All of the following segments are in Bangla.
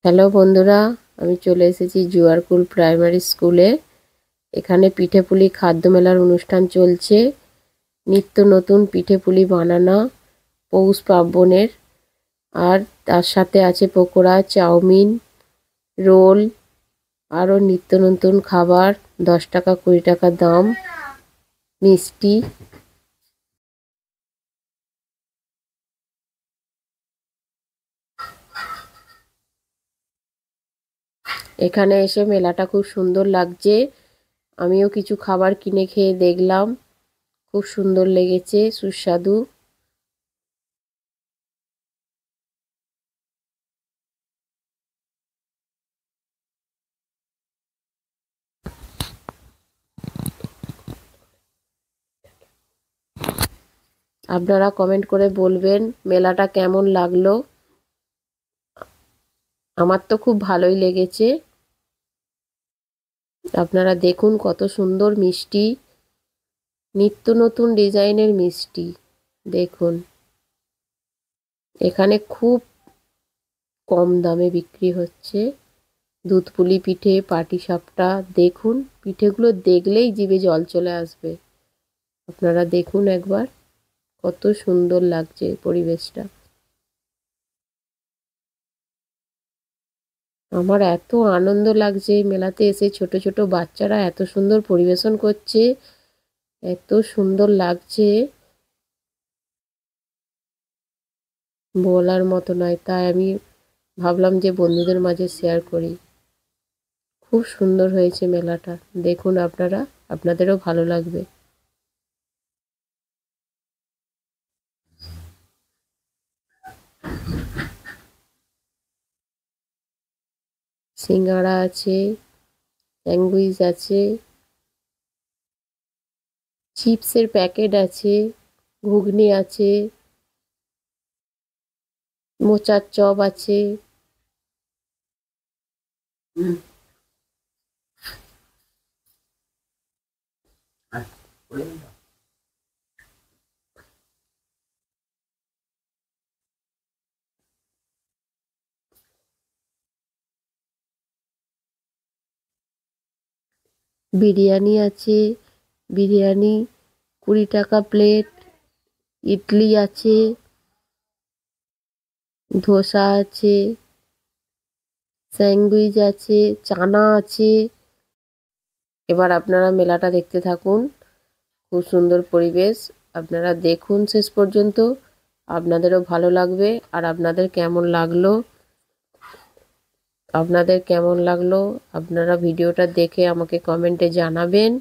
হ্যালো বন্ধুরা, আমি চলে এসেছি জুয়ারকুল প্রাইমারি স্কুলে। এখানে পিঠেপুলি খাদ্য মেলার অনুষ্ঠান চলছে। নিত্য নতুন পিঠেপুলি বানানো পৌষ পার্বণের। আর তার সাথে আছে পকোড়া, চাউমিন, রোল, আরও নিত্য নতুন খাবার। 10 টাকা 20 টাকা দাম, মিষ্টি। এখানে এসে মেলাটা খুব সুন্দর লাগছে। আমিও কিছু খাবার কিনে খেয়ে দেখলাম, খুব সুন্দর লেগেছে, সুস্বাদু। আপনারা কমেন্ট করে বলবেন মেলাটা কেমন লাগলো। আমার তো খুব ভালোই লেগেছে। আপনারা দেখুন কত সুন্দর মিষ্টি, নিত্য নতুন ডিজাইনের মিষ্টি। দেখুন, এখানে খুব কম দামে বিক্রি হচ্ছে দুধপুলি পিঠে, পাটিসাপটা। দেখুন, পিঠেগুলো দেখলেই জিভে জল চলে আসবে। আপনারা দেখুন একবার, কত সুন্দর লাগছে পরিবেশটা। আমার এত আনন্দ লাগছে মেলাতে এসে। ছোট ছোট বাচ্চারা এত সুন্দর পরিবেশন করছে, এত সুন্দর লাগছে, বলার মতো নয়। তাই আমি ভাবলাম যে বন্ধুদের মাঝে শেয়ার করি। খুব সুন্দর হয়েছে মেলাটা। দেখুন আপনারা, আপনাদেরও ভালো লাগবে। সিঙ্গাড়া আছে, স্যান্ডউইচ আছে, চিপসের প্যাকেট আছে, ঘুগনি আছে, মোচার চপ আছে। বিরিয়ানি আছে, বিরিয়ানি 20 টাকা প্লেট। ইডলি আছে, ধোসা আছে, স্যান্ডউইচ আছে, চানা আছে। এবার আপনারা মেলাটা দেখতে থাকুন। খুব সুন্দর পরিবেশ। আপনারা দেখুন শেষ পর্যন্ত, আপনাদেরও ভালো লাগবে। আর আপনাদের কেমন লাগলো আপনারা ভিডিওটা দেখে আমাকে কমেন্টে জানাবেন।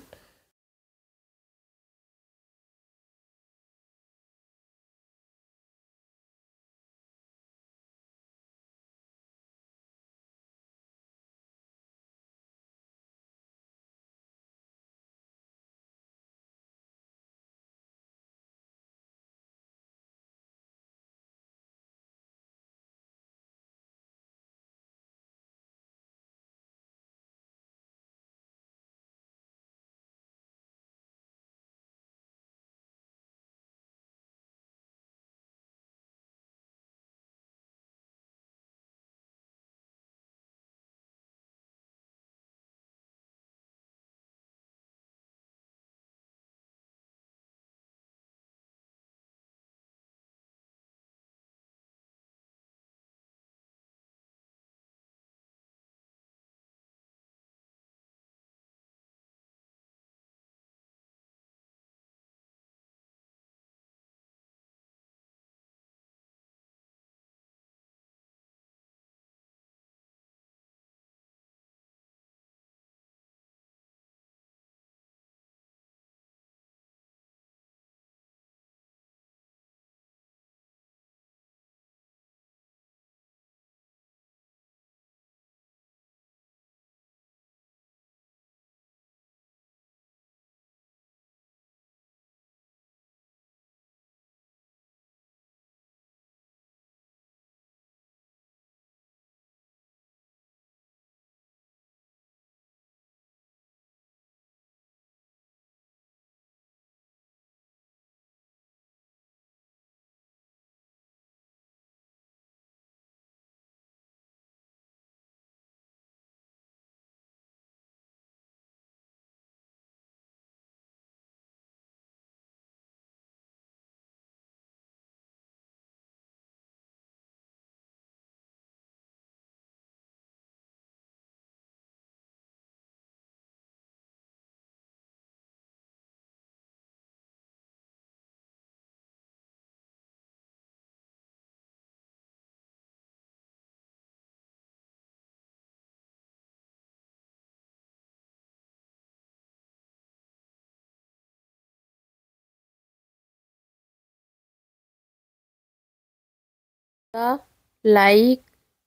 লাইক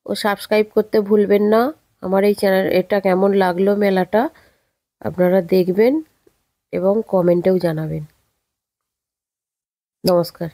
ও সাবস্ক্রাইব করতে ভুলবেন না। আমার এই চ্যানেল এটা কেমন লাগলো মেলাটা আপনারা দেখবেন এবং কমেন্টেও জানাবেন। নমস্কার।